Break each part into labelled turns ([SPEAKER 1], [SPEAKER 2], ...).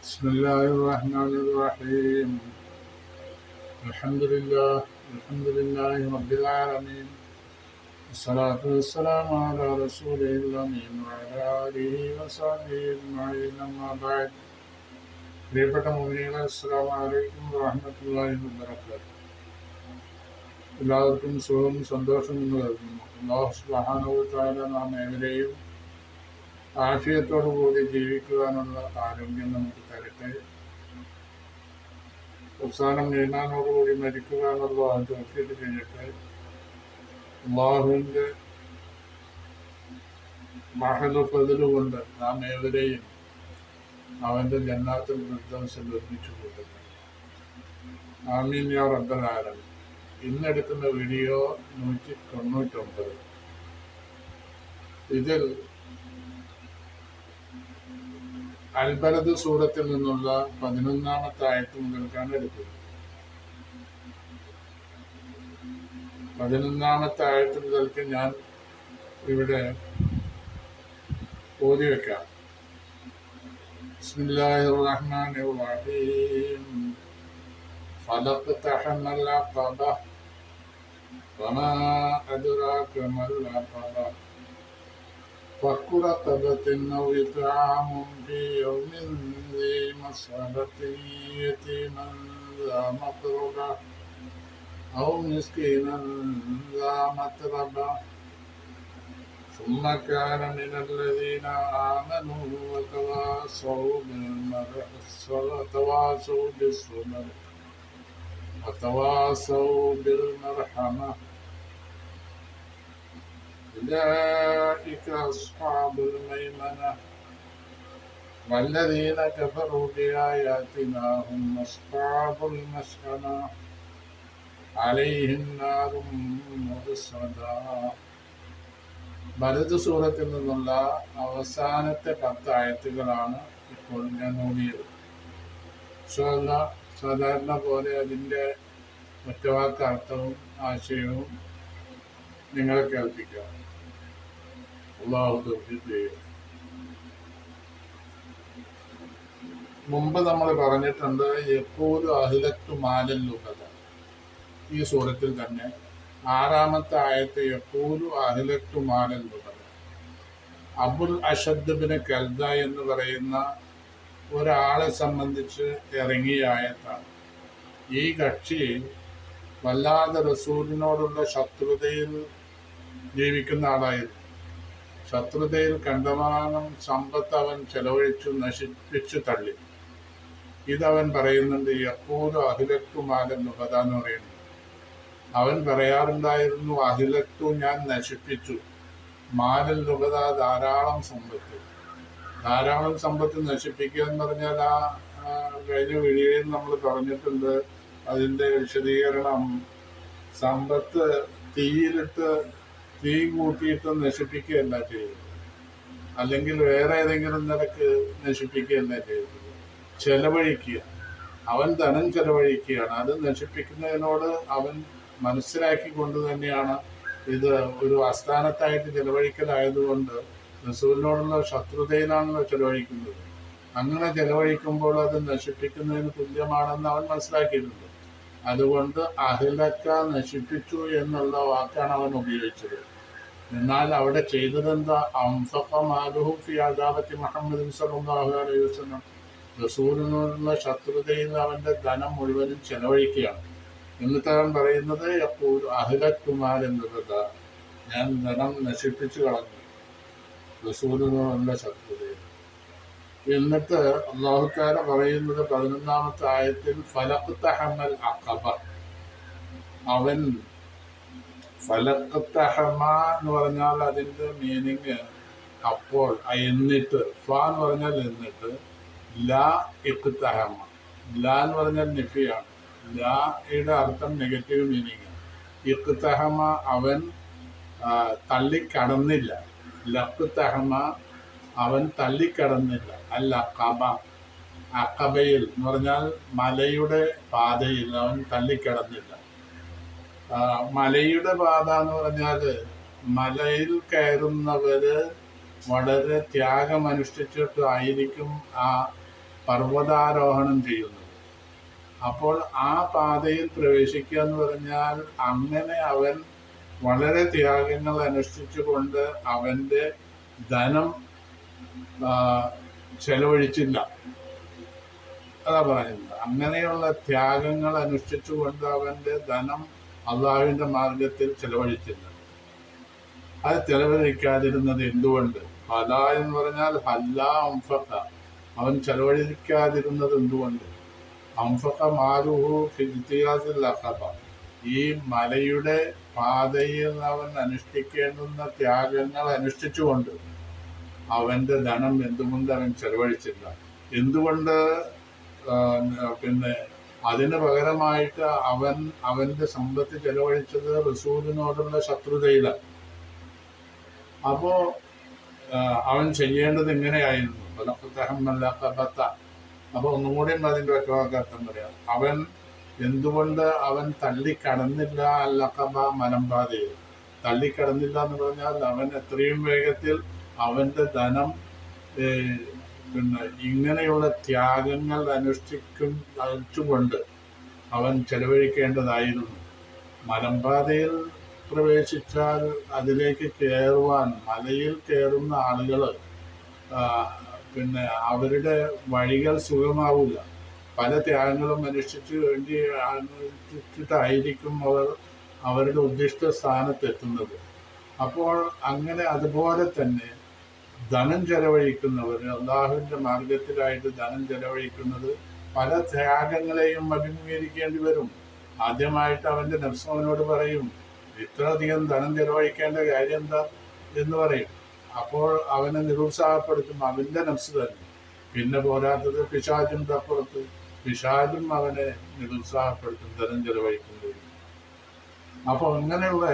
[SPEAKER 1] بسم الله الرحمن الرحيم. الحمد لله رب العالمين. الصلاة والسلام على رسوله الأمين وعلى آله وصحبه أجمعين. أما بعد. പ്രിയപ്പെട്ട മുഅ്മിനീങ്ങളെ, അസ്സലാമു അലൈക്കും വറഹ്മത്തുള്ളാഹി വബറകാതുഹു. എല്ലാവർക്കും സുഖവും സന്തോഷവും എന്ന് കരുതുന്നു. അല്ലാഹു സുബ്ഹാനഹു വ തആല നാം ഏവരെയും ആഫിയത്തോടു കൂടി ജീവിക്കുവാനുള്ള ആരോഗ്യം നമുക്ക് തരട്ടെ. അവസാനം ഈമാനോടുകൂടി മരിക്കുക എന്നുള്ള തൗഫീഖ് ചെയ്യട്ടെ. അല്ലാഹുവിൻ്റെ മഹദ് ഫദ്ല് കൊണ്ട് നാം ഏവരെയും അവൻ്റെ ജന്നാത്തുൽ ഫിർദൗസിൽ ഒരുമിച്ച് കൂട്ടട്ടെ. ആമീൻ യാ റബ്ബൽ ആലമീൻ. ഇന്നെടുക്കുന്ന വീഡിയോ 199. ഇതിൽ അൽ-ബലദ് സൂറത്തിൽ നിന്നുള്ള 11-ാമത്തെ ആയത്ത് മുതൽക്കാണ് എടുക്കുന്നത്. 11-ാമത്തെ ആയത്ത് മുതൽക്ക് ഞാൻ ഇവിടെ ഓതി വെക്കാം. ബിസ്മില്ലാഹിർ റഹ്മാനിർ റഹീം. ഫലഖ്തഹമൽ അഖബ വമാ അദ്റാക മൽ അഖബ فك رقبة أو إطعام في يوم ذي مسغبة يتيما ذا مقربة أو مسكينا ذا متربة ثم كان من الذين آمنوا وتواصوا بالصبر وتواصوا بالمرحمة أولئك أصحاب الميمنة والذين كفروا بآياتنا هم أصحاب المشأمة عليهم نار مؤصدة. ബലദ് സൂറത്തിൽ നിന്നുള്ള അവസാനത്തെ 10 ആയത്തുകളാണ് ഇപ്പോൾ ഞാൻ ഓതിയത്. സാധാരണ പോലെ അതിൻ്റെ ഒറ്റവാക്ക് അർത്ഥവും ആശയവും നിങ്ങളെ കേൾപ്പിക്കാം. അല്ലാഹു തൗഫീഖ് ചെയ്യട്ടെ. മുമ്പ് നമ്മൾ പറഞ്ഞിട്ടുണ്ട്, യഖൂലു അഹ്ലക്തു മാലൻ ലുബദ. ഈ സൂറത്തിൽ തന്നെ 6-ാമത്തെ ആയത്ത് യഖൂലു അഹ്ലക്തു മാലൻ ലുബദ. അബുൽ അഷദ് ഇബ്നു കൽദ എന്ന് പറയുന്ന ഒരാളെ സംബന്ധിച്ച് ഇറങ്ങിയ ആയത്താണ്. ഈ കക്ഷി വല്ലാതെ റസൂലിനോടുള്ള ശത്രുതയിൽ ജീവിക്കുന്ന ആളായിരുന്നു. ശത്രുതയിൽ കണ്ടമാനം സമ്പത്ത് അവൻ ചെലവഴിച്ചു നശിപ്പിച്ചു തള്ളി. ഇതവൻ പറയുന്നുണ്ട്. യഖൂലു അഹ്ലക്തു മാലൻ ലുബദ എന്ന് പറയുന്നു. അവൻ പറയാറുണ്ടായിരുന്നു, അഹ്ലക്തു, ഞാൻ നശിപ്പിച്ചു, മാലൻ ലുബദ, ധാരാളം സമ്പത്ത് നശിപ്പിക്കുക എന്ന് പറഞ്ഞാൽ കഴിഞ്ഞ വീഡിയോയിൽ നമ്മൾ പറഞ്ഞിട്ടുണ്ട്. അതിൻ്റെ വിശദീകരണം, സമ്പത്ത് തീ കൂട്ടിയിട്ട് നശിപ്പിക്കുകയല്ല ചെയ്തത്, അല്ലെങ്കിൽ വേറെ ഏതെങ്കിലും നിലക്ക് നശിപ്പിക്കുകയല്ല ചെയ്തത്, ചെലവഴിക്കുക. അവൻ ധനം ചെലവഴിക്കുകയാണ്. അത് നശിപ്പിക്കുന്നതിനോട് അവൻ മനസ്സിലാക്കിക്കൊണ്ട് തന്നെയാണ് ഇത് ഒരു അസ്ഥാനത്തായിട്ട് ചെലവഴിക്കലായതുകൊണ്ട് റസൂലിനോടുള്ള ശത്രുതയിലാണല്ലോ ചെലവഴിക്കുന്നത്. അങ്ങനെ ചെലവഴിക്കുമ്പോൾ അത് നശിപ്പിക്കുന്നതിന് തുല്യമാണെന്ന് അവൻ മനസ്സിലാക്കിയിട്ടുണ്ട്. അതുകൊണ്ട് അഹ്ലക്ക, നശിപ്പിച്ചു എന്നുള്ള വാക്കാണ് അവൻ ഉപയോഗിച്ചത്. എന്നാൽ അവിടെ ചെയ്തതെന്താ? അൻഫഖ മാലഹു ഫി അദാവത്തി മുഹമ്മദിൻ സ്വല്ലല്ലാഹു അലൈഹി വസല്ലം. റസൂലിനോടുള്ള ശത്രുതയിൽ അവൻ്റെ ധനം മുഴുവനും ചെലവഴിക്കുകയാണ്. എന്നിട്ട് അവൻ പറയുന്നത്, യഖൂലു അഹ്ലക്തു മാലൻ ലുബദ, ഞാൻ ധനം നശിപ്പിച്ചു കളഞ്ഞു റസൂലിനോടുള്ള ശത്രുതയിൽ. എന്നിട്ട് അല്ലാഹു തആല പറയുന്നത് 11-ാമത്തെ ആയത്തിൽ, ഫലഖ്തഹമൽ അഖബ. അവൻ ഫലഖ്തഹമ എന്ന് പറഞ്ഞാൽ അതിൻ്റെ മീനിങ് അപ്പോൾ, എന്നിട്ട്. ഫ എന്ന് പറഞ്ഞാൽ എന്നിട്ട്, ലാ ഇഖ്തഹമ. ലാ എന്ന് പറഞ്ഞാൽ നഫിയാണ്. ലായുടെ അർത്ഥം നെഗറ്റീവ് മീനിങ്. ഇഖ്തഹമ, അവൻ തള്ളിക്കടന്നില്ല. ലഖ്തഹമ, അവൻ തള്ളിക്കടന്നില്ല. അൽ അഖബ, അഖബയിൽ എന്ന് പറഞ്ഞാൽ മലയുടെ പാതയിൽ അവൻ തള്ളിക്കടന്നില്ല. മലയുടെ പാത എന്ന് പറഞ്ഞാൽ മലയിൽ കയറുന്നവര് വളരെ ത്യാഗമനുഷ്ഠിച്ചിട്ടായിരിക്കും ആ പർവ്വതാരോഹണം ചെയ്യുന്നത്. അപ്പോൾ ആ പാതയിൽ പ്രവേശിക്കുക എന്ന് പറഞ്ഞാൽ അങ്ങനെ അവൻ വളരെ ത്യാഗങ്ങൾ അനുഷ്ഠിച്ചുകൊണ്ട് അവൻ്റെ ധനം ചെലവഴിച്ചില്ല. അതാ പറയുന്നത്. അങ്ങനെയുള്ള ത്യാഗങ്ങൾ അനുഷ്ഠിച്ചുകൊണ്ട് അവൻ്റെ ധനം അള്ളാഹുവിൻ്റെ മാർഗത്തിൽ ചെലവഴിച്ചില്ല. അത് ചെലവഴിക്കാതിരുന്നത് എന്തുകൊണ്ട്? ഹല എന്ന് പറഞ്ഞാൽ ഹല്ല അംഫഖ, അവൻ ചെലവഴിക്കാതിരുന്നത് എന്തുകൊണ്ട്? അംഫഖ മാലുഹു ഫിജ്തിയാസിൽ അഖബ, ഈ മലയുടെ പാതയിൽ അവൻ അനുഷ്ഠിക്കേണ്ടുന്ന ത്യാഗങ്ങൾ അനുഷ്ഠിച്ചുകൊണ്ട് അവൻ്റെ ധനം എന്തുകൊണ്ട് അവൻ ചെലവഴിച്ചില്ല? എന്തുകൊണ്ട്? പിന്നെ അതിന് പകരമായിട്ട് അവൻ്റെ സമ്പത്ത് ചെലവഴിച്ചത് റസൂലിനോടുള്ള ശത്രുതയിലാണ്. അപ്പോ അവൻ ചെയ്യേണ്ടത് എങ്ങനെയായിരുന്നു? അപ്പൊ ഒന്നുകൂടി അതിൻ്റെ ഒറ്റവാക്കർത്ഥം പറയാം. അവൻ എന്തുകൊണ്ട് അവൻ തള്ളിക്കടന്നില്ല അല്ലഖബ, മലമ്പാതയിൽ തള്ളിക്കടന്നില്ല എന്ന് പറഞ്ഞാൽ അവൻ എത്രയും വേഗത്തിൽ അവൻ്റെ ധനം പിന്നെ ഇങ്ങനെയുള്ള ത്യാഗങ്ങൾ അനുഷ്ഠിച്ചുകൊണ്ട് അവൻ ചെലവഴിക്കേണ്ടതായിരുന്നു. മലമ്പാതയിൽ പ്രവേശിച്ചാൽ അതിലേക്ക് കയറുവാൻ, മലയിൽ കയറുന്ന ആളുകൾ പിന്നെ അവരുടെ വഴികൾ സുഖമാവില്ല. പല ത്യാഗങ്ങളും അനുഷ്ഠിച്ചിട്ടായിരിക്കും അവർ അവരുടെ ഉദ്ദിഷ്ട സ്ഥാനത്തെത്തുന്നത്. അപ്പോൾ അങ്ങനെ അതുപോലെ തന്നെ ധനം ചെലവഴിക്കുന്നവർ, അള്ളാഹുവിൻ്റെ മാർഗത്തിലായിട്ട് ധനം ചെലവഴിക്കുന്നത് പല ത്യാഗങ്ങളെയും അഭിമുഖീകരിക്കേണ്ടി വരും. ആദ്യമായിട്ട് അവൻ്റെ നഫ്സ് അവനോട് പറയും, ഇത്രയധികം ധനം ചെലവഴിക്കേണ്ട കാര്യം എന്താ എന്ന് പറയും. അപ്പോൾ അവനെ നിരുത്സാഹപ്പെടുത്തും അവൻ്റെ നഫ്സ് തന്നെ. പിന്നെ പോരാത്തത് പിശാചിൻ്റെ അപ്പുറത്ത് പിശാചും അവനെ നിരുത്സാഹപ്പെടുത്തും ധനം ചെലവഴിക്കുന്നത്. അപ്പോൾ അങ്ങനെയുള്ള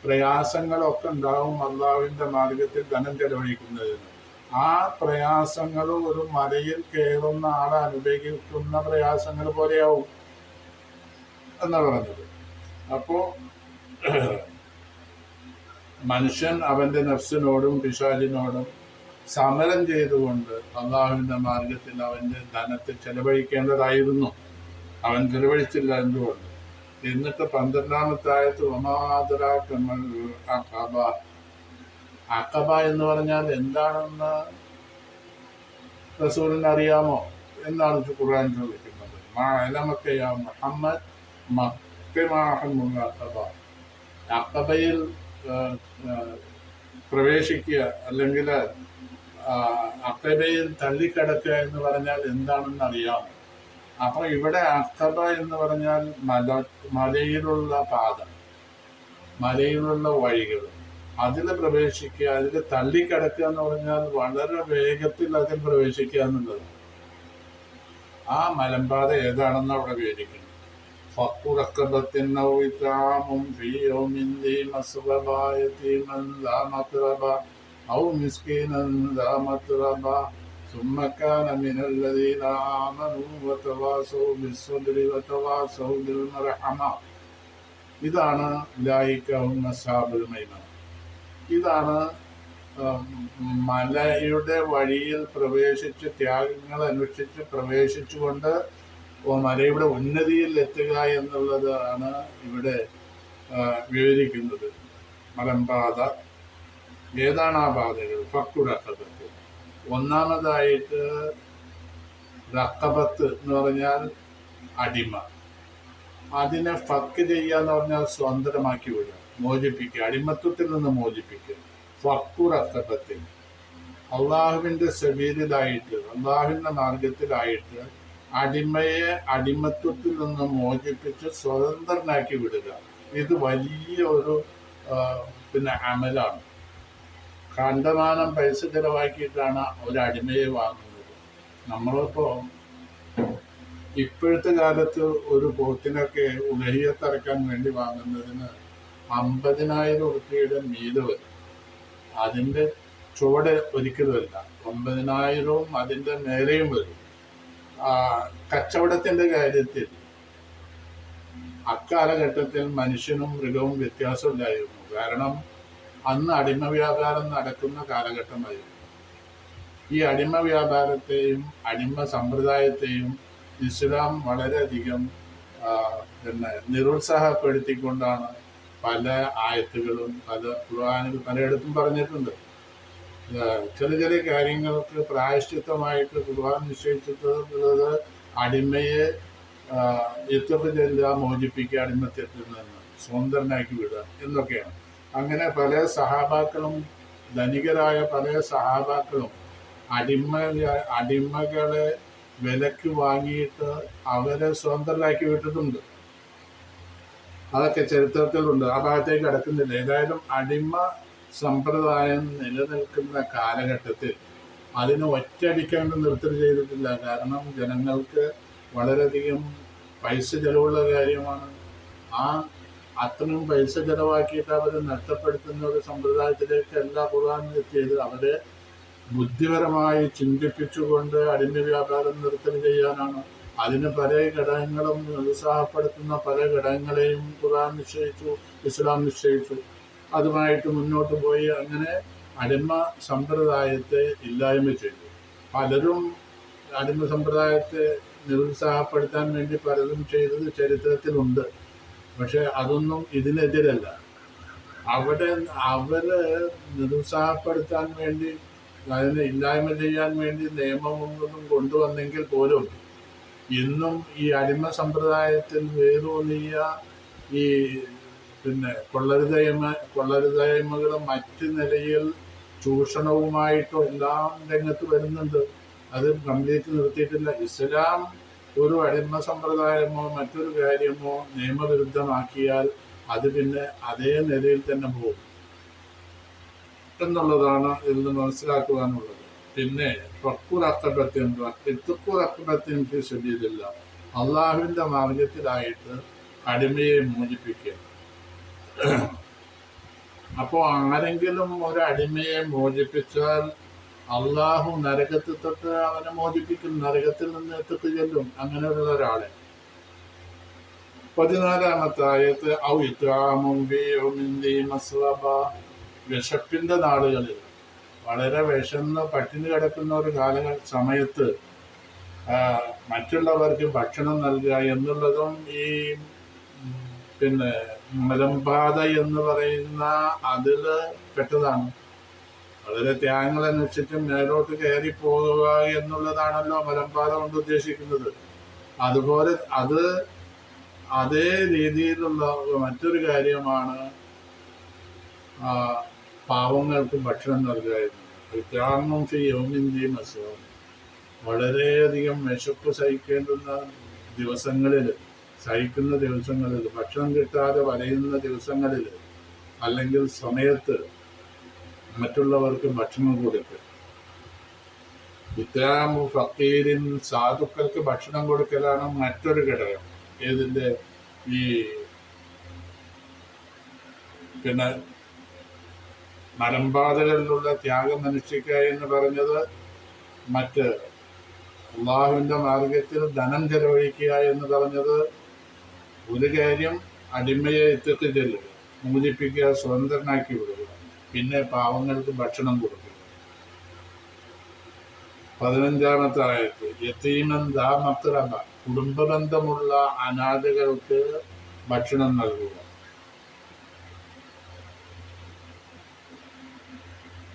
[SPEAKER 1] പ്രയാസങ്ങളൊക്കെ ഉണ്ടാവും അള്ളാഹുവിൻ്റെ മാർഗത്തിൽ ധനം ചെലവഴിക്കുന്നതിന്. ആ പ്രയാസങ്ങൾ ഒരു മലയിൽ കയറുന്ന ആളെ അനുഭവിക്കുന്ന പ്രയാസങ്ങൾ പോലെയാവും എന്നാണ് പറഞ്ഞത്. അപ്പോൾ മനുഷ്യൻ അവൻ്റെ നഫ്സിനോടും പിശാചിനോടും സമരം ചെയ്തുകൊണ്ട് അള്ളാഹുവിൻ്റെ മാർഗത്തിൽ അവൻ്റെ ധനത്തെ ചെലവഴിക്കേണ്ടതായിരുന്നു. അവൻ ചെലവഴിച്ചില്ല. എന്തുകൊണ്ട്? എന്നിട്ട് 12-ാമത്തെ ആയത്ത് അഖബ. അഖബ എന്ന് പറഞ്ഞാൽ എന്താണെന്ന് റസൂലിന് അറിയാമോ എന്നാണ് ഖുർആൻ ചോദിക്കുന്നത്. മഅലമക്കയാ മുഹമ്മദ് മക്കമാഹമുൽ അഖബ. അഖബയിൽ പ്രവേശിക്കുക അല്ലെങ്കിൽ അഖബയിൽ തള്ളിക്കിടക്കുക എന്ന് പറഞ്ഞാൽ എന്താണെന്ന് അറിയാമോ? അപ്പൊ ഇവിടെ അഖബ എന്ന് പറഞ്ഞാൽ മലയിലുള്ള പാത, മലയിലുള്ള വഴികൾ, അതിൽ പ്രവേശിക്കുക, അതിൽ തള്ളിക്കിടക്കുക എന്ന് പറഞ്ഞാൽ വളരെ വേഗത്തിൽ അതിൽ പ്രവേശിക്കുക എന്നുള്ളത്. ആ മലമ്പാത ഏതാണെന്ന് അവിടെ വിവരിക്കുന്നു. ثم كان من الذين آمنوا وتواصوا بالصبر وتواصوا بالمرحمة. ഇതാണ് ഉലൈക ഹും അസ്ഹാബുൽ മൈമന. ഇതാണ് മലയുടെ വഴിയിൽ പ്രവേശിച്ച് ത്യാഗങ്ങൾ അനുഷ്ഠിച്ച് പ്രവേശിച്ചുകൊണ്ട് മലയുടെ ഉന്നതിയിൽ എത്തുക എന്നുള്ളതാണ് ഇവിടെ വിവരിക്കുന്നത്. മലമ്പാത ഏതാണ്? ആ പാതകൾ ഫക്കുറക്കബത്ത്. ഒന്നാമതായിട്ട് റക്കബത്ത് എന്ന് പറഞ്ഞാൽ അടിമ. അതിനെ ഫക്ക് ചെയ്യുക എന്ന് പറഞ്ഞാൽ സ്വതന്ത്രമാക്കി വിടുക, മോചിപ്പിക്കുക, അടിമത്വത്തിൽ നിന്ന് മോചിപ്പിക്കുക. ഫക്കു റക്കബത്തിൽ അള്ളാഹുവിൻ്റെ സബീലിലായിട്ട്, അള്ളാഹുവിൻ്റെ മാർഗത്തിലായിട്ട് അടിമയെ അടിമത്വത്തിൽ നിന്ന് മോചിപ്പിച്ച് സ്വതന്ത്രനാക്കി വിടുക. ഇത് വലിയ ഒരു അമലാണ്. കണ്ടമാനം പൈസ ചിലവാക്കിയിട്ടാണ് ഒരു അടിമയെ വാങ്ങുന്നത്. നമ്മളിപ്പോൾ ഇപ്പോഴത്തെ കാലത്ത് ഒരു പോത്തിനൊക്കെ ഉലഹിയത്തിറക്കാൻ വേണ്ടി വാങ്ങുന്നതിന് 50,000 രൂപയുടെ മീതെ വരും. അതിൻ്റെ ചുവട് ഒരിക്കലുമല്ല, 50,000-ഉം അതിൻ്റെ മേലെയും വരും. കച്ചവടത്തിൻ്റെ കാര്യത്തിൽ അക്കാലഘട്ടത്തിൽ മനുഷ്യനും മൃഗവും വ്യത്യാസമില്ലായിരുന്നു. കാരണം അന്ന് അടിമ വ്യാപാരം നടക്കുന്ന കാലഘട്ടമായിരുന്നു. ഈ അടിമ വ്യാപാരത്തെയും അടിമ സമ്പ്രദായത്തെയും ഇസ്ലാം വളരെയധികം നിരുത്സാഹപ്പെടുത്തിക്കൊണ്ടാണ് പല ആയത്തുകളും ഖുർആനിൽ പലയിടത്തും പറഞ്ഞിട്ടുണ്ട്. ചെറിയ ചെറിയ കാര്യങ്ങൾക്ക് പ്രായശ്ചിത്തമായിട്ട് ഖുർആൻ നിശ്ചയിച്ചിട്ടുള്ളത് അടിമയെ എത്തൊക്കെ ചെല്ലുക, മോചിപ്പിക്കുക, അടിമത്തത്തിൽ നിന്ന് സ്വതന്ത്രനാക്കി വിടുക എന്നൊക്കെയാണ്. അങ്ങനെ പല സഹാബാക്കളും, ധനികരായ പല സഹാബാക്കളും അടിമകളെ വിലക്ക് വാങ്ങിയിട്ട് അവരെ സ്വതന്ത്രരാക്കി വിട്ടിട്ടുണ്ട്. അതൊക്കെ ചരിത്രത്തിലുണ്ട്. ആ ഭാഗത്തേക്ക് കടക്കുന്നില്ല. ഏതായാലും അടിമ സമ്പ്രദായം നിലനിൽക്കുന്ന കാലഘട്ടത്തിൽ അതിന് ഒറ്റയടിക്കാണ്ട് നിർത്തൽ ചെയ്തിട്ടില്ല. കാരണം ജനങ്ങൾക്ക് വളരെയധികം പൈസ ചിലവുള്ള കാര്യമാണ്. അത്രയും പൈസ ചിലവാക്കിയിട്ട് അവരെ നഷ്ടപ്പെടുത്തുന്ന ഒരു സമ്പ്രദായത്തിലേക്കല്ല ഖുർആൻ എത്തിയത്. അവരെ ബുദ്ധിപരമായി ചിന്തിപ്പിച്ചുകൊണ്ട് അടിമ വ്യാപാരം നിർത്തൽ ചെയ്യാനാണ്. അതിന് പല ഘടകങ്ങളും നിരുത്സാഹപ്പെടുത്തുന്ന പല ഘടകങ്ങളെയും ഖുർആൻ നിശ്ചയിച്ചു, ഇസ്ലാം നിശ്ചയിച്ചു. അതുമായിട്ട് മുന്നോട്ട് പോയി അങ്ങനെ അടിമ സമ്പ്രദായത്തെ ഇല്ലായ്മ ചെയ്തു. പലരും അടിമ സമ്പ്രദായത്തെ നിരുത്സാഹപ്പെടുത്താൻ വേണ്ടി പലതും ചെയ്തത് ചരിത്രത്തിലുണ്ട്. പക്ഷെ അതൊന്നും ഇതിനെതിരല്ല. അവരെ നിരുത്സാഹപ്പെടുത്താൻ വേണ്ടി, അതിനെ ഇല്ലായ്മ ചെയ്യാൻ വേണ്ടി നിയമമൊന്നും കൊണ്ടുവന്നെങ്കിൽ പോലും ഇന്നും ഈ അടിമ സമ്പ്രദായത്തിൽ വേരൂന്നിയ ഈ കൊള്ളരുതായ്മകളും മറ്റ് നിലയിൽ ചൂഷണവുമായിട്ടും എല്ലാം രംഗത്ത് വരുന്നുണ്ട്. അത് കംപ്ലീറ്റ് നിർത്തിയിട്ടില്ല. ഇസ്ലാം ഒരു അടിമ സമ്പ്രദായമോ മറ്റൊരു കാര്യമോ നിയമവിരുദ്ധമാക്കിയാൽ അത് പിന്നെ അതേ നിലയിൽ തന്നെ പോകും എന്നുള്ളതാണ് ഇതിൽ നിന്ന് മനസ്സിലാക്കുവാനുള്ളത്. പിന്നെ അള്ളാഹുവിന്റെ മാർഗത്തിലായിട്ട് അടിമയെ മോചിപ്പിക്കുക. അപ്പോൾ ആരെങ്കിലും ഒരു അടിമയെ മോചിപ്പിച്ചാൽ അള്ളാഹു നരകത്തിൽ തൊട്ട് അവനെ മോചിപ്പിക്കും, നരകത്തിൽ നിന്ന് എത്തിച്ചു ചെല്ലും അങ്ങനെയുള്ള ഒരാളെ. 14-ാമത്തെ ആയത്ത് വിശപ്പിന്റെ നാടുകളിൽ വളരെ വിശന്ന് പട്ടിണി കിടക്കുന്ന ഒരു സമയത്ത് മറ്റുള്ളവർക്ക് ഭക്ഷണം നൽകുക എന്നുള്ളതും ഈ മലമ്പാത എന്ന് പറയുന്ന അതിൽ പെട്ടതാണ്. വളരെ ത്യാഗങ്ങൾ അന്വേഷിച്ചിട്ട് മേലോട്ട് കയറി പോകുക എന്നുള്ളതാണല്ലോ മലമ്പാത കൊണ്ട് ഉദ്ദേശിക്കുന്നത്. അതുപോലെ അതേ രീതിയിലുള്ള മറ്റൊരു കാര്യമാണ് പാവങ്ങൾക്ക് ഭക്ഷണം നൽകുക എന്നുള്ളത്. വളരെയധികം വിശപ്പ് സഹിക്കുന്ന ദിവസങ്ങളിൽ ഭക്ഷണം കിട്ടാതെ വലയുന്ന ദിവസങ്ങളിൽ അല്ലെങ്കിൽ സമയത്ത് മറ്റുള്ളവർക്ക് ഭക്ഷണം കൊടുക്കുക. ഇത്രാമു ഫക്കീരിൻ, സാധുക്കൾക്ക് ഭക്ഷണം കൊടുക്കലാണ് മറ്റൊരു ഘടകം. ഏതിൻ്റെ ഈ മലമ്പാതകളിലുള്ള ത്യാഗം അനുഷ്ഠിക്കുക എന്ന് പറഞ്ഞത് മറ്റ് അള്ളാഹുവിൻ്റെ മാർഗത്തിൽ ധനം ചെലവഴിക്കുക എന്ന് പറഞ്ഞത് ഒരു കാര്യം അടിമയെ എത്തിച്ചു ചെല്ലുക, മോചിപ്പിക്കുക, സ്വതന്ത്രനാക്കി വിടുക, പിന്നെ പാവങ്ങൾക്ക് ഭക്ഷണം കൊടുക്കുക. 15-ാമത്തെ ആയത്ത് യതീമൻ ദാ മഖ്റബ, കുടുംബ ബന്ധമുള്ള അനാഥകൾക്ക് ഭക്ഷണം നൽകുക.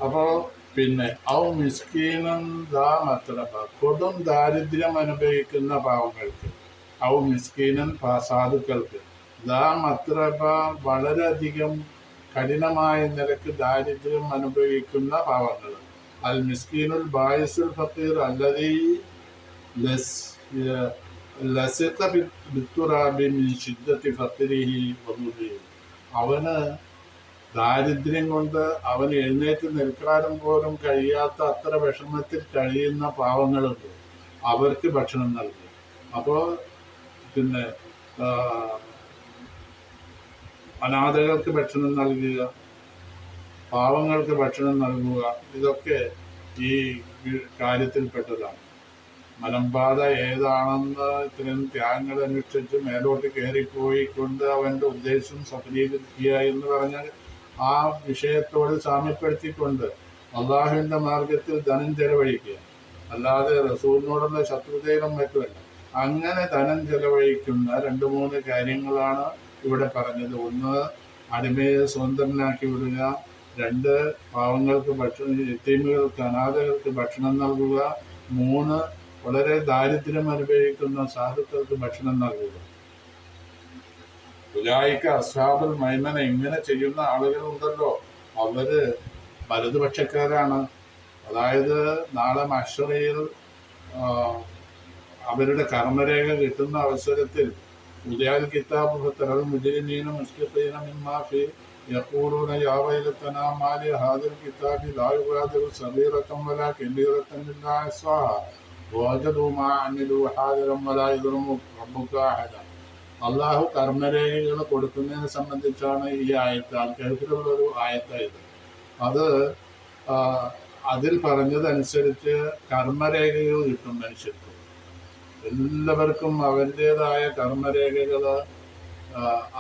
[SPEAKER 1] അപ്പോ ഔ മിസ്കീനൻ ദാ മഖ്റബ, കൊടും ദാരിദ്ര്യം അനുഭവിക്കുന്ന പാവങ്ങൾക്ക്, ഔ മിസ്കീനൻ സാധുക്കൾക്ക്, ദാ മഖ്റബ വളരെയധികം കഠിനമായ നിലക്ക് ദാരിദ്ര്യം അനുഭവിക്കുന്ന പാവങ്ങൾ. അൽ മിസ്കീനുൽ ബായിസുൽ ഫഖീർ അല്ലദീ ലസിഖ ബിത്തുറാബി മിൻ ശിദ്ദത്തി ഫഖ്രിഹി വദുരിഹി, അവന് ദാരിദ്ര്യം കൊണ്ട് അവൻ എഴുന്നേറ്റ് നിൽക്കാനും പോലും കഴിയാത്ത അത്ര വിഷമത്തിൽ കഴിയുന്ന പാവങ്ങളുണ്ട്, അവർക്ക് ഭക്ഷണം നൽകുക. അപ്പോൾ അനാഥകൾക്ക് ഭക്ഷണം നൽകുക, പാവങ്ങൾക്ക് ഭക്ഷണം നൽകുക, ഇതൊക്കെ ഈ കാര്യത്തിൽപ്പെട്ടതാണ്. മലമ്പാത ഏതാണെന്ന് ഇത്രയും ത്യാഗങ്ങൾ അനുഷ്ഠിച്ച് മേലോട്ട് കയറിപ്പോയിക്കൊണ്ട് അവൻ്റെ ഉദ്ദേശം സഫലീകരിക്കുക എന്ന് പറഞ്ഞാൽ ആ വിഷയത്തോട് സാമ്യപ്പെടുത്തിക്കൊണ്ട് അള്ളാഹുവിൻ്റെ മാർഗത്തിൽ ധനം ചെലവഴിക്കുക, അല്ലാതെ റസൂലിനോടുള്ള ശത്രുതയിലും മറ്റുമല്ല. അങ്ങനെ ധനം ചെലവഴിക്കുന്ന 2-3 കാര്യങ്ങളാണ് ഇവിടെ പറഞ്ഞത്. ഒന്ന്, അടിമയെ സ്വതന്ത്രനാക്കി വിടുക. 2, പാവങ്ങൾക്ക് ഭക്ഷണം, യതീമുകൾക്ക്, അനാഥകൾക്ക് ഭക്ഷണം നൽകുക. 3, വളരെ ദാരിദ്ര്യം അനുഭവിക്കുന്ന സാധുക്കൾക്ക് ഭക്ഷണം നൽകുക. ഉലായിക അസ്ഹാബുൽ മൈമന. ഇങ്ങനെ ചെയ്യുന്ന ആളുകളുണ്ടല്ലോ, അവര് വലതുപക്ഷക്കാരാണ്. അതായത് നാളെ മഹ്ശറയിൽ അവരുടെ കർമ്മരേഖ കിട്ടുന്ന അവസരത്തിൽ ഉദയാൽ കിതാബ് തറൽ മുജ്രിമീന മുസ്ലിഖീന മിമ്മാ ഫീ യഖൂലൂന യാ വൈലതനാ മാ ലി ഹാദിൽ കിതാബി ലാ യുഗാദിറു സഗീറതൻ വലാ കബീറതൻ ഇല്ലാ അഹ്സാഹാ വവജദൂ മാ അമിലൂ ഹാദിറൻ വലാ യദ്ലിമു റബ്ബുക അഹദ. അള്ളാഹു കർമ്മരേഖകൾ കൊടുക്കുന്നതിനെ സംബന്ധിച്ചാണ് ഈ ആയത്ത്, അൽ-കഹ്ഫിലുള്ള ഒരു ആയത്തായത്. അത് അതിൽ പറഞ്ഞതനുസരിച്ച് കർമ്മരേഖകൾ കിട്ടും മനുഷ്യർക്ക്. എല്ലാവർക്കും അവൻ്റേതായ കർമ്മരേഖകൾ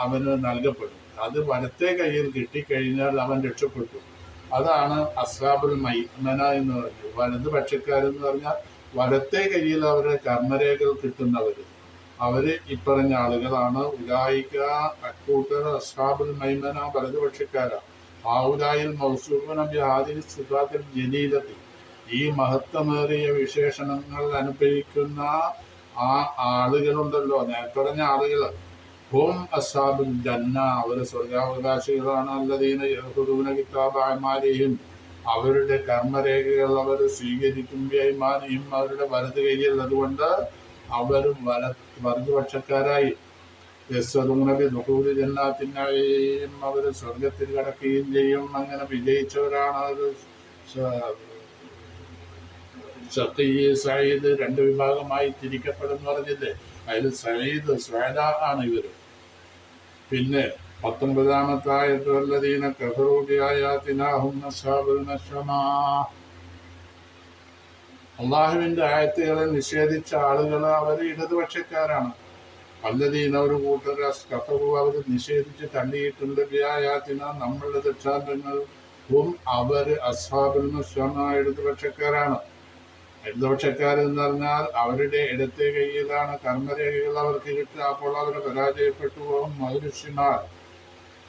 [SPEAKER 1] അവന് നൽകപ്പെടും. അത് വലത്തെ കയ്യിൽ കിട്ടിക്കഴിഞ്ഞാൽ അവൻ രക്ഷപ്പെട്ടു. അതാണ് അസ്ഹാബുൽ മൈമന എന്ന് പറഞ്ഞത്. വലതുപക്ഷക്കാരെന്ന് പറഞ്ഞാൽ വലത്തെ കയ്യിൽ അവരുടെ കർമ്മരേഖകൾ കിട്ടുന്നവർ, അവര് ഇപ്പറഞ്ഞ ആളുകളാണ്. ഉലായിക അക്കൂട്ടർ അസ്ഹാബുൽ മൈമന, വലതുപക്ഷക്കാരാണ്. ആവുലായിൽ മൗസൂഫുന ബിഹാദിഹി സിഫാത്തിൽ ജലീലത്തി. ഈ മഹത്വമേറിയ വിശേഷണങ്ങൾ അനുഭവിക്കുന്ന ആ ആളുകളുണ്ടല്ലോ, നേർപ്പറഞ്ഞ ആളുകൾ, ഹും അസ്ഹാബുൽ ജന്ന, അവർ സ്വർഗാവകാശികളാണ്. അല്ലദീന യഖുദൂന കിതാബ അഅമാലിഹിം, അവരുടെ കർമ്മരേഖകൾ അവർ സ്വീകരിക്കും. ബിഐമാനിഹിം, അവരുടെ വലത് കൈയിൽ. അതുകൊണ്ട് അവരും വലതുപക്ഷക്കാരായി. യസ്അലൂന ബിദുഖൂലി ജന്നാത്തിൻ നഈം, അവർ സ്വർഗത്തിൽ കടക്കുകയും ചെയ്യും. അങ്ങനെ വിജയിച്ചവരാണ്. അവർ ഷഖീ സഈദ് 2 വിഭാഗമായി തിരിക്കപ്പെടുന്നു പറഞ്ഞില്ലേ, അതിൽ സഈദ് സ്വേദ ആണ് ഇവർ. പിന്നെ 19-ാമത്തെ ആയത്ത് വല്ലദീന കഫറൂ ബിആയാതിനാ ഹും അസ്ഹാബുൽ മശ്അമാ. അള്ളാഹുവിന്റെ ആയത്തുകളെ നിഷേധിച്ച ആളുകൾ അവർ ഇടതുപക്ഷക്കാരാണ്. വല്ലദീന, ഒരു കൂട്ടർ, കഫറൂ, അവർ നിഷേധിച്ച് തള്ളിയിട്ടുണ്ട്. ബിആയാതിനാ, നമ്മളുടെ ദൃഷ്ടാന്തങ്ങൾ. ഹും, അവർ അസ്ഹാബുൽ മശ്അമാ, ഇടതുപക്ഷക്കാരാണ്. ഇടതുപക്ഷക്കാരെന്ന് പറഞ്ഞാൽ അവരുടെ ഇടത്തെ കയ്യിലാണ് കർമ്മരേഖകൾ അവർക്ക് കിട്ടുക. അപ്പോൾ അവർ പരാജയപ്പെട്ടു പോകും. മൗരുഷിമാർ,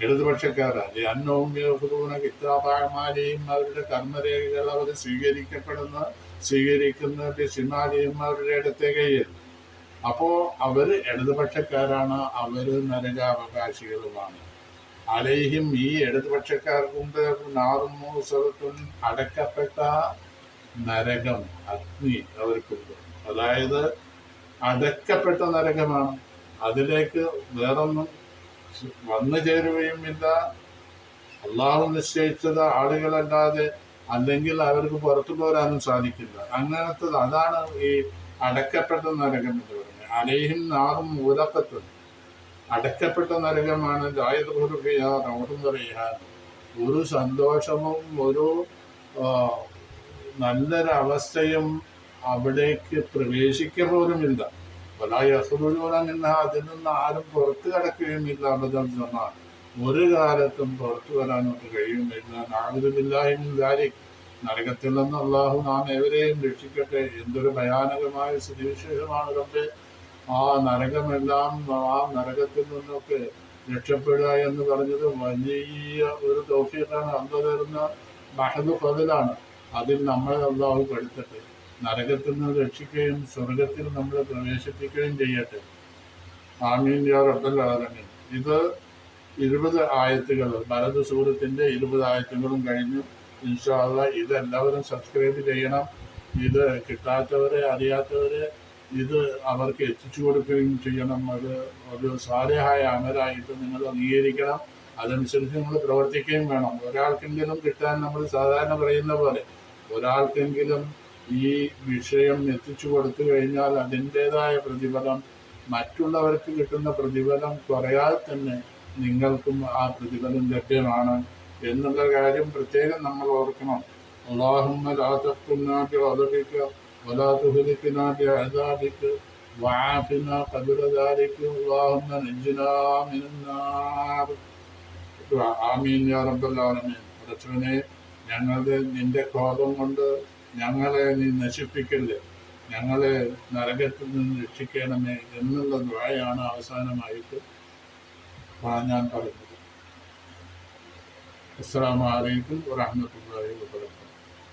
[SPEAKER 1] ഇടതുപക്ഷക്കാരാണ്. അന്നവും യഖുദൂന കിതാബ അഅമാലിഹിം, അവരുടെ കർമ്മരേഖകൾ അവർ സ്വീകരിക്കുന്ന ഷിമാലിഹിം, അവരുടെ ഇടത്തെ കയ്യിൽ. അപ്പോ അവര് ഇടതുപക്ഷക്കാരാണ്, അവര് നരകാവകാശികളുമാണ്. അലൈഹിം, ഈ ഇടതുപക്ഷക്കാർക്കുണ്ട് നാറും മൂസറത്തുൻ, അടക്കപ്പെട്ട നരകം, അഗ്നി അവർക്കുണ്ട്. അതായത് അടക്കപ്പെട്ട നരകമാണ്. അതിലേക്ക് വേറൊന്നും വന്നു ചേരുകയും ഇല്ല. അള്ളാഹു നിശ്ചയിച്ചത് ആളുകളല്ലാതെ, അല്ലെങ്കിൽ അവർക്ക് പുറത്തു പോരാനും സാധിക്കില്ല. അങ്ങനത്തത്, അതാണ് ഈ അടക്കപ്പെട്ട നരകം എന്ന് പറയുന്നത്. അലൈഹിം നാറും മൂലക്കത്തും, അടക്കപ്പെട്ട നരകമാണ്. ഒരു സന്തോഷവും ഒരു നല്ലൊരവസ്ഥയും അവിടേക്ക് പ്രവേശിക്കുക പോലുമില്ല. അതിൽ നിന്ന് ആരും പുറത്തു കടക്കുകയുമില്ല. അബദൽ സമാൻ, ഒരു കാലത്തും പുറത്തു വരാനൊക്കെ കഴിയുന്നില്ല. നാഅൂദുബില്ലാഹി മിൻ ദാലിക്, നരകത്തിൽ നിന്ന് അള്ളാഹു നാം ഏവരെയും രക്ഷിക്കട്ടെ. എന്തൊരു ഭയാനകമായ സ്ഥിതിവിശേഷമാണ് റബ്ബേ. ആ നരകമെല്ലാം, ആ നരകത്തിൽ നിന്നൊക്കെ രക്ഷപ്പെടുക എന്ന് പറഞ്ഞത് വലിയ ഒരു തൗഫീഖാണ്. അല്ലാഹു തരുന്ന മഹദ് ഫദ്ലാണ്. അതിൽ നമ്മളെ അള്ളാഹു പെടുത്തട്ടെ. നരകത്തിൽ നിന്ന് രക്ഷിക്കുകയും സ്വർഗത്തിൽ നമ്മളെ പ്രവേശിപ്പിക്കുകയും ചെയ്യട്ടെ. ആമീൻ യാ റബ്ബൽ ആലമീൻ. ഇത് 20 ആയത്തുകൾ, ഭരത് സൂറത്തിന്റെ 20 ആയത്തുകളും കഴിഞ്ഞു. ഇൻഷാ അല്ലാഹ് ഇതെല്ലാവരും സബ്സ്ക്രൈബ് ചെയ്യണം. ഇത് കിട്ടാത്തവരെ, അറിയാത്തവരെ ഇത് അവർക്ക് എത്തിച്ചു കൊടുക്കുകയും ചെയ്യണം. അത് ഒരു സാലിഹായ അമലായിട്ട് നിങ്ങൾ അംഗീകരിക്കണം. അതനുസരിച്ച് നിങ്ങൾ പ്രവർത്തിക്കുകയും വേണം. ഒരാൾക്കെങ്കിലും കിട്ടാൻ, നമ്മൾ സാധാരണ പറയുന്ന പോലെ ഒരാൾക്കെങ്കിലും ഈ വിഷയം എത്തിച്ചു കൊടുത്തു കഴിഞ്ഞാൽ അതിൻ്റെതായ പ്രതിഫലം, മറ്റുള്ളവർക്ക് കിട്ടുന്ന പ്രതിഫലം കുറയാതെ തന്നെ നിങ്ങൾക്കും ആ പ്രതിഫലം ലഭ്യമാണ് എന്നുള്ള കാര്യം പ്രത്യേകം നമ്മൾ ഓർക്കണം. അല്ലാഹുമ്മ ലാ തഖ്തുൽനാ ബിഗദബിക വലാ തുഹ്ലിക്നാ ബിഅദാബിക വആഫിനാ ഖബ്ല ദാലിക അല്ലാഹുമ്മ നജ്ജിനാ മിനന്നാർ. ദുആ. ആമീൻ യാ റബ്ബൽ ആലമീൻ. പടച്ചവനെ, നിന്റെ കോപം കൊണ്ട് ഞങ്ങളെ നീ നശിപ്പിക്കല്ലേ, ഞങ്ങളെ നരകത്തിൽ നിന്ന് രക്ഷിക്കണമേ എന്നുള്ള ദുആയാണ് അവസാനമായിട്ട് ഞാൻ പറയുന്നത്. അസ്സലാമു അലൈക്കും വറഹ്മത്തുള്ളാഹി വബറകാതുഹു.